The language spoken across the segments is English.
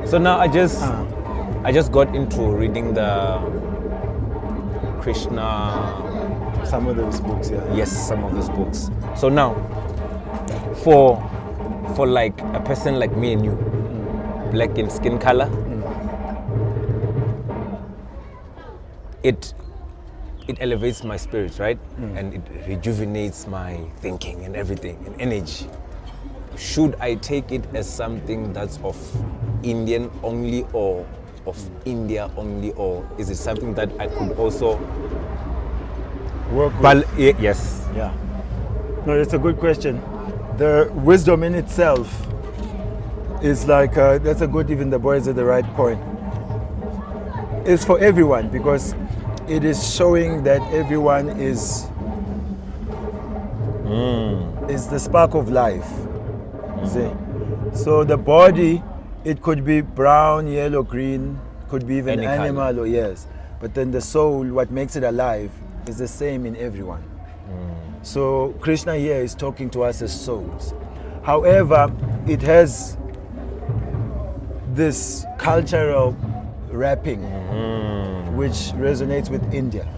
So now I just got into reading the Krishna. Some of those books, yeah. Yes, some of those books. So now, for like a person like me and you, black in skin color, it elevates my spirit, right? And it rejuvenates my thinking and everything and energy. Should I take it as something that's of Indian only or of India only, or is it something that I could also work with? Yes. Yeah. No, it's a good question. The wisdom in itself is like, that's a good, even the boys at the right point. It's for everyone because it is showing that everyone is the spark of life. See? So the body, it could be brown, yellow, green, could be even Any animal color. or yes. But then the soul, what makes it alive, is the same in everyone. So Krishna here is talking to us as souls. However, it has this cultural wrapping which resonates with India.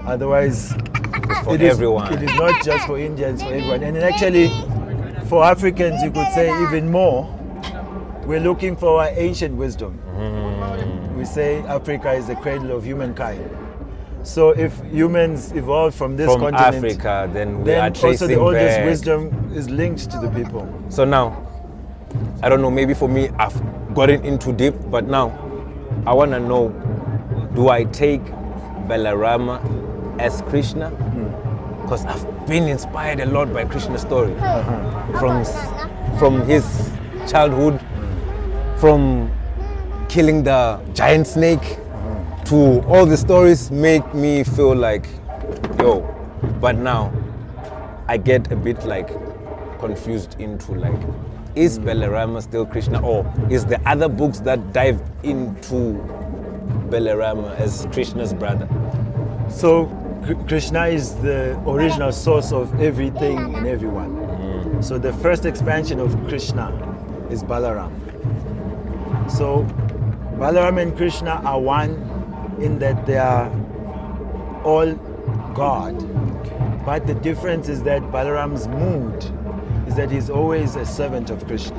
Otherwise, For everyone. It is not just for India, it's for everyone. And actually, for Africans, you could say even more, we're looking for our ancient wisdom. We say Africa is the cradle of humankind. So if humans evolved from this continent, Africa, then we then are also tracing the oldest back. wisdom is linked to the people. So now, I don't know, maybe for me, I've gotten into deep, but now I want to know, do I take Balarama as Krishna? Because I've been inspired a lot by Krishna's story. From his childhood, from killing the giant snake, to all the stories make me feel like, yo, but now I get a bit like confused into like, is Balarama still Krishna, or is the other books that dive into Balarama as Krishna's brother? So Krishna is the original source of everything and everyone. So the first expansion of Krishna is Balaram. So Balaram and Krishna are one in that they are all God. But the difference is that Balaram's mood is that he's always a servant of Krishna.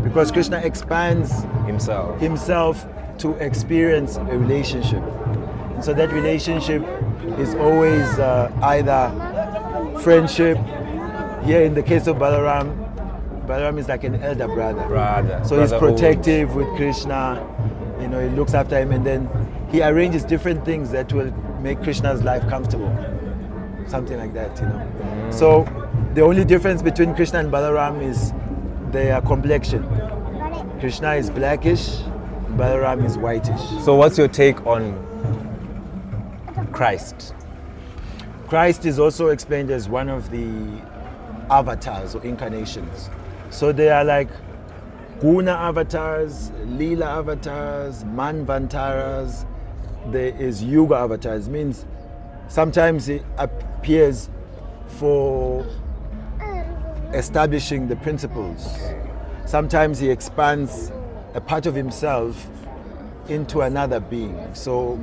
Because Krishna expands himself to experience a relationship. And so that relationship is always either friendship. Here in the case of Balaram is like an elder brother. So he's protective with Krishna, he looks after him, and then he arranges different things that will make Krishna's life comfortable. Something like that, So the only difference between Krishna and Balaram is their complexion. Krishna is blackish, Balaram is whitish. So what's your take on Christ? Christ is also explained as one of the avatars or incarnations. So they are like Guna avatars, Lila avatars, Manvantaras. There is Yuga avatars. Means sometimes he appears for establishing the principles. Sometimes he expands a part of himself into another being. So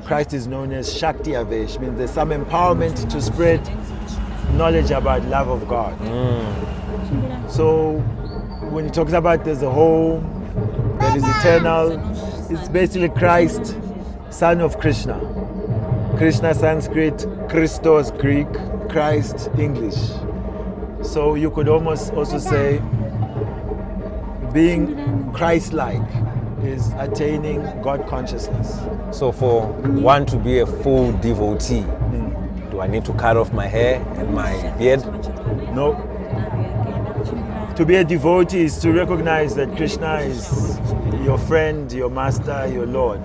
Christ is known as Shakti Avesh, means there's some empowerment to spread knowledge about love of God. So when he talks about there's a home that is eternal, it's basically Christ, son of Krishna. Krishna Sanskrit, Christos Greek, Christ English. So you could almost also say being Christ-like is attaining God consciousness. So for one to be a full devotee, do I need to cut off my hair and my beard? No. To be a devotee is to recognize that Krishna is your friend, your master, your Lord,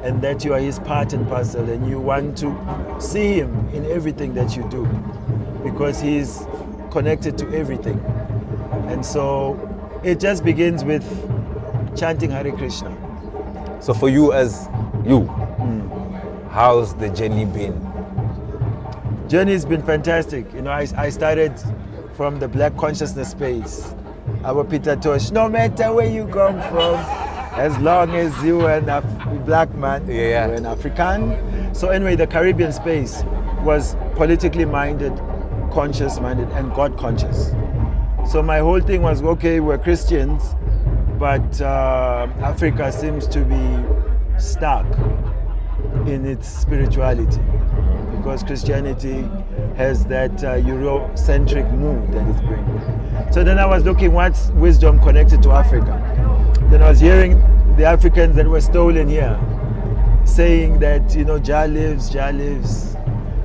and that you are his part and parcel, and you want to see him in everything that you do because he is connected to everything. And so it just begins with chanting Hare Krishna. So for you as you, how's the journey been? Journey's been fantastic. I started from the black consciousness space our Peter Tosh, no matter where you come from, as long as you are a black man, Yeah. you're an African. So anyway, the Caribbean space was politically minded, conscious minded, and God conscious. So my whole thing was, okay, we're Christians, but Africa seems to be stuck in its spirituality, because Christianity has that Eurocentric mood that it's bringing. So then I was looking what's wisdom connected to Africa. Then I was hearing the Africans that were stolen here saying that, Jah lives, Jah lives.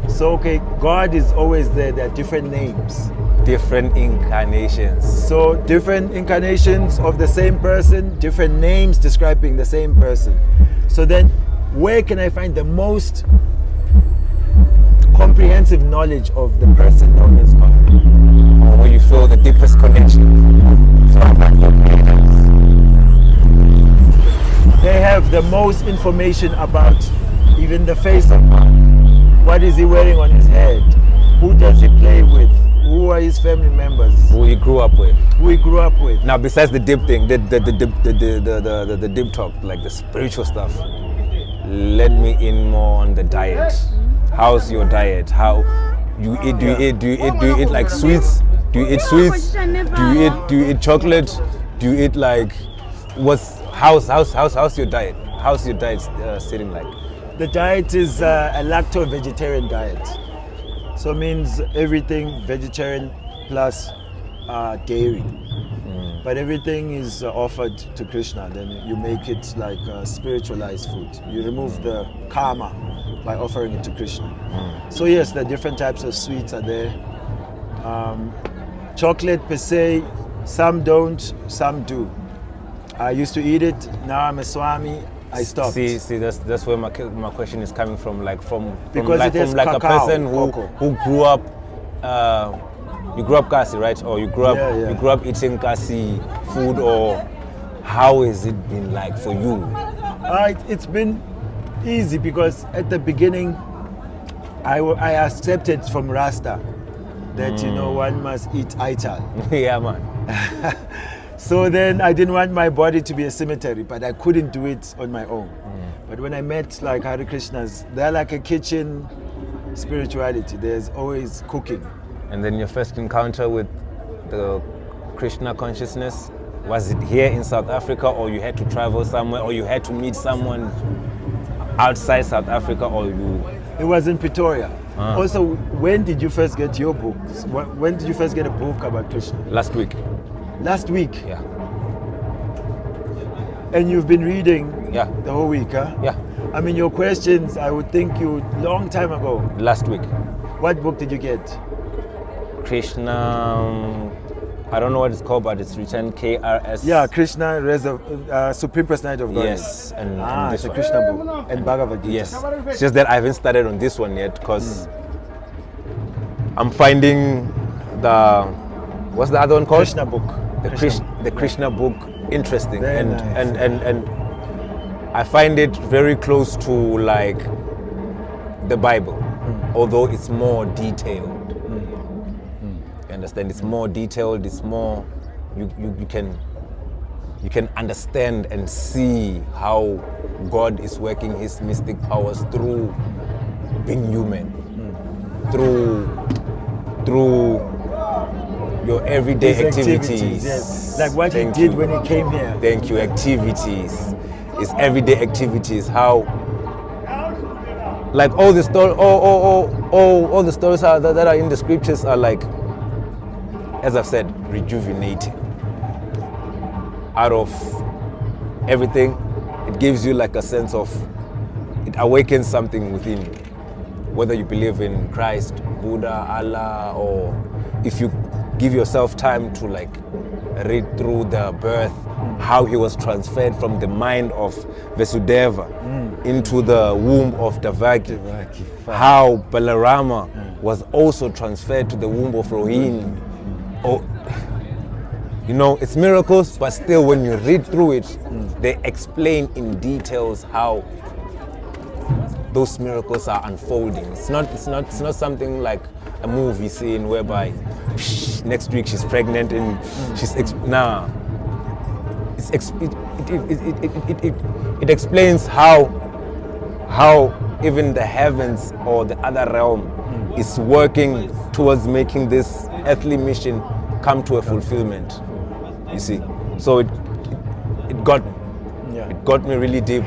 So okay, God is always there. There are different names. Different incarnations. So different incarnations of the same person, different names describing the same person. So then where can I find the most comprehensive knowledge of the person known as God? Or where you feel the deepest connection. They have the most information about even the face of God. What is he wearing on his head? Who does he play with? Who are his family members? Who you grew up with. Who he grew up with. Now, besides the deep thing, the deep talk, like the spiritual stuff, let me in more on the diet. How's your diet? How you eat? Do you eat like sweets? Do you eat sweets? Do you eat chocolate? Do you eat like how's your diet? How's your diet sitting like? The diet is a lacto-vegetarian diet. So it means everything vegetarian plus dairy. But everything is offered to Krishna. Then you make it like spiritualized food. You remove the karma by offering it to Krishna. So yes, the different types of sweets are there. Chocolate per se, some don't, some do. I used to eat it. Now I'm a Swami. I stopped. See, that's where my question is coming from. Because it is a person who grew up. You grew up Kasi, right? Or you grew up eating Kasi food, or how has it been like for you? It's been easy because at the beginning I accepted from Rasta that one must eat ital. Yeah, man. So then I didn't want my body to be a cemetery, but I couldn't do it on my own. But when I met like Hare Krishnas, they're like a kitchen spirituality. There's always cooking. And then your first encounter with the Krishna consciousness, was it here in South Africa, or you had to travel somewhere, or you had to meet someone outside South Africa, or you? It was in Pretoria. Also, when did you first get your books? When did you first get a book about Krishna? Last week. Last week? Yeah. And you've been reading the whole week, huh? Yeah. I mean, your questions, I would think you long time ago. Last week. What book did you get? Krishna, I don't know what it's called, but it's written KRS. Yeah, Krishna, Supreme Personality of God. Yes, and it's a Krishna book and Bhagavad Gita. Yes, it's just that I haven't started on this one yet because I'm finding what's the other one called? Krishna book. The Krishna book interesting, Very and, nice. and I find it very close to like the Bible, although it's more detailed. You understand? It's more detailed. It's more you can understand and see how God is working His mystic powers through being human, through your everyday His activities. Yes. Like what he did when he came here. Thank you. Activities. It's everyday activities. How, like all the story, all the stories that are in the scriptures are like, as I've said, rejuvenating. Out of everything, it gives you like a sense of, it awakens something within you. Whether you believe in Christ, Buddha, Allah, or if you give yourself time to like read through the birth, how he was transferred from the mind of Vasudeva into the womb of Devaki, how Balarama was also transferred to the womb of Rohini. It's miracles, but still when you read through it, they explain in details how those miracles are unfolding. It's not something like a movie scene whereby next week she's pregnant and it explains how even the heavens or the other realm is working towards making this earthly mission come to a fulfillment. You see, so it got me really deep,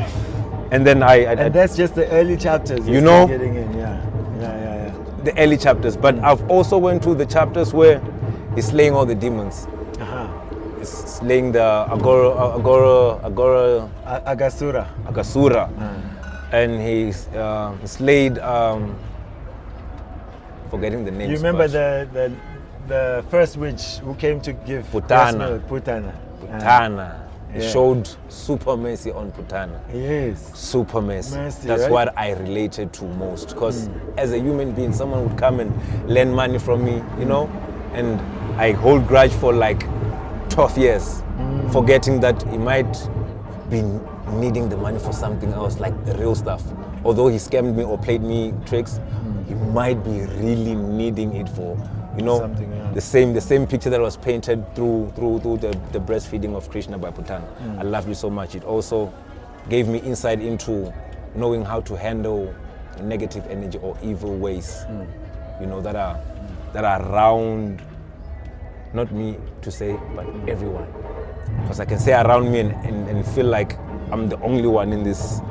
and then and that's just the early chapters. You know, getting in, the early chapters. But I've also went to the chapters where he's slaying all the demons. He's slaying the Agasura, and he slayed. Forgetting the names. You remember the first witch who came to give Putana. Putana. He showed super mercy on Putana. Yes. Super mercy. That's right? what I related to most. Because as a human being, someone would come and lend money from me, you know, and I hold grudge for like 12 years, forgetting that he might be needing the money for something else, like the real stuff. Although he scammed me or played me tricks, he might be really needing it for, you know, the same picture that was painted through the breastfeeding of Krishna by Putana. I love you so much. It also gave me insight into knowing how to handle negative energy or evil ways, you know, that are around, not me to say, but everyone. Because I can say around me and feel like I'm the only one in this,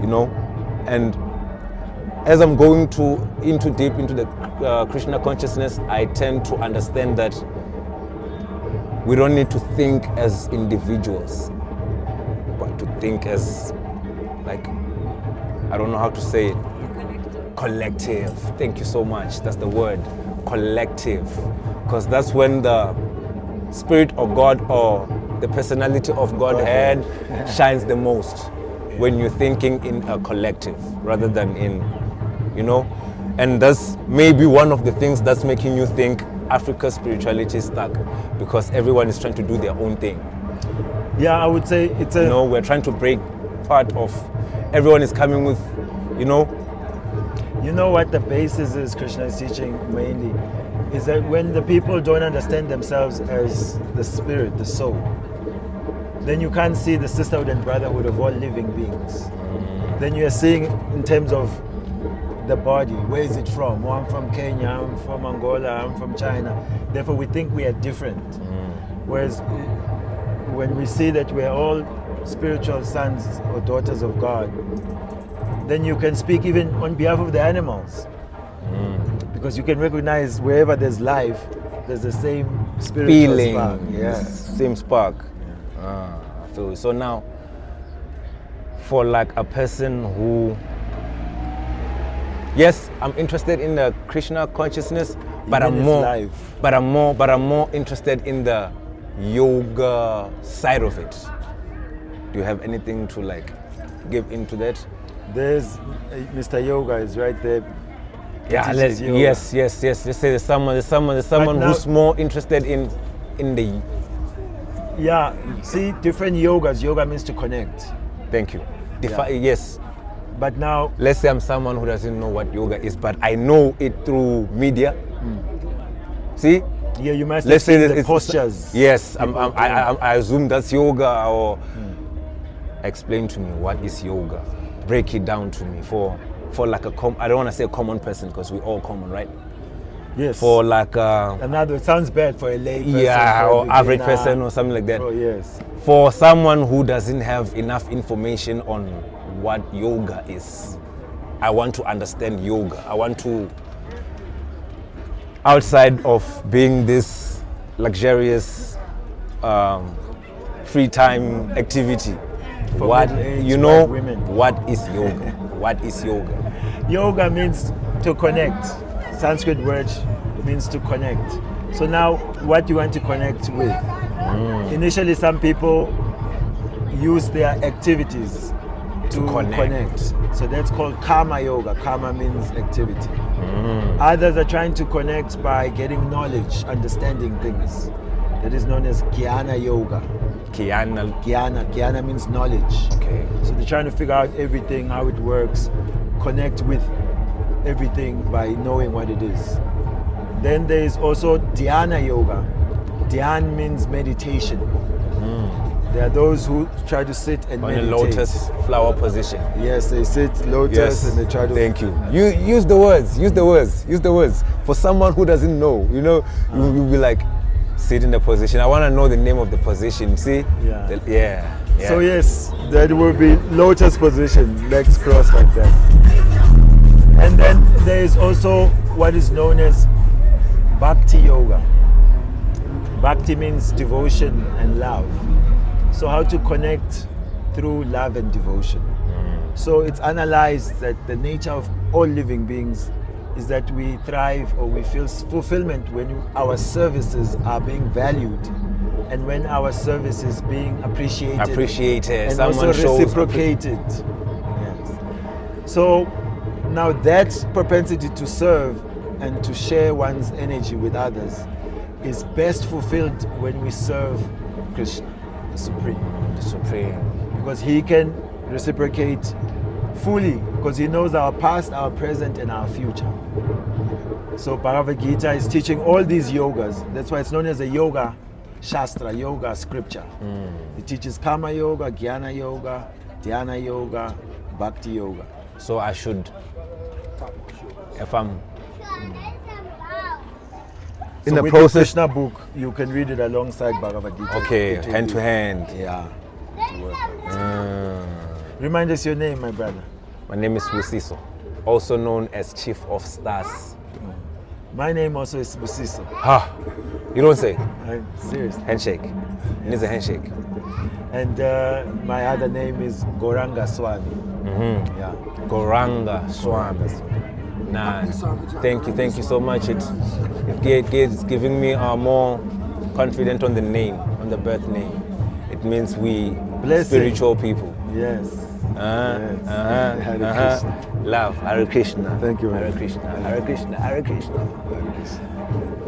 you know. And as I'm going deep into the Krishna consciousness, I tend to understand that we don't need to think as individuals, but to think as, like, I don't know how to say it. Collective. Thank you so much. That's the word. Collective. Because that's when the spirit of God or the personality of Godhead shines the most. When you're thinking in a collective rather than in, you know, and that's maybe one of the things that's making you think Africa's spirituality is stuck, because everyone is trying to do their own thing. Yeah, I would say it's a... You know, we're trying to break part of, everyone is coming with, you know. You know what the basis is Krishna is teaching mainly, is that when the people don't understand themselves as the spirit, the soul, then you can't see the sisterhood and brotherhood of all living beings. Then you are seeing in terms of the body, where is it from? Oh, I'm from Kenya, I'm from Angola, I'm from China. Therefore we think we are different. Whereas when we see that we are all spiritual sons or daughters of God, then you can speak even on behalf of the animals. Because you can recognize wherever there's life, there's the same spiritual spark. Same spark. I feel it. So now, for like a person who, yes, I'm interested in the Krishna consciousness, but I'm more interested in the yoga side of it. Do you have anything to like give into that? There's Mr. Yoga is right there. Yeah, yes. Let's say there's someone who's more interested in the. Yeah, see, different yogas. Yoga means to connect. Thank you. Yes. But now, let's say I'm someone who doesn't know what yoga is, but I know it through media. See? Yeah, you must have seen the postures. Yes, I assume that's yoga. Or explain to me, what is yoga? Break it down to me for like I don't want to say a common person, because we're all common, right? Yes. For like it sounds bad for a lay person. Yeah, or average person or something like that. Oh, yes. For someone who doesn't have enough information on what yoga is, I want to understand yoga. I want to, outside of being this luxurious free time activity, for what women. What is yoga? What is yoga? Yoga means to connect. Sanskrit word means to connect. So now, what you want to connect with? Initially, some people use their activities to connect. So that's called karma yoga. Karma means activity. Others are trying to connect by getting knowledge, understanding things. That is known as jnana yoga. Jnana means knowledge. Okay. So they're trying to figure out everything, how it works, connect with everything by knowing what it is. Then there is also Dhyana yoga. Dhyan means meditation. There are those who try to sit and On a meditate. lotus flower position. Yes, they sit lotus Yes, and they try to. thank you. Use the words. Use the words. Use the words. For someone who doesn't know, you'll be like, sit in the position. I want to know the name of the position. See? Yeah. Yeah. So yes, that will be lotus position, legs crossed like that. And then there is also what is known as Bhakti yoga. Bhakti means devotion and love. So how to connect through love and devotion. So it's analyzed that the nature of all living beings is that we thrive or we feel fulfillment when our services are being valued and when our service is being appreciated and Someone also shows reciprocated. Yes. So now that propensity to serve and to share one's energy with others is best fulfilled when we serve Krishna, the Supreme. Because he can reciprocate fully, because he knows our past, our present, and our future. So Bhagavad Gita is teaching all these yogas. That's why it's known as a yoga shastra, yoga scripture. It teaches Karma yoga, Jnana yoga, Dhyana yoga, Bhakti yoga. So I should, if I'm in So the with process. the Krishna book, you can read it alongside Bhagavad Gita. Okay, It will hand be- to hand. Yeah. to work out. Remind us your name, my brother. My name is Busiso, also known as Chief of Stars. My name also is Busiso. Ha! You don't say. Seriously. Handshake. Needs a handshake. And my other name is Gauranga Swami. Yeah. Gauranga Swami. Nah, thank you so much. It's giving me more confident on the name, on the birth name. It means we Blessing. spiritual people. Yes. Yes. Hare Krishna. Love, Hare Krishna. Thank you, Hare man. Krishna, Hare Krishna, Hare Krishna. Hare Krishna.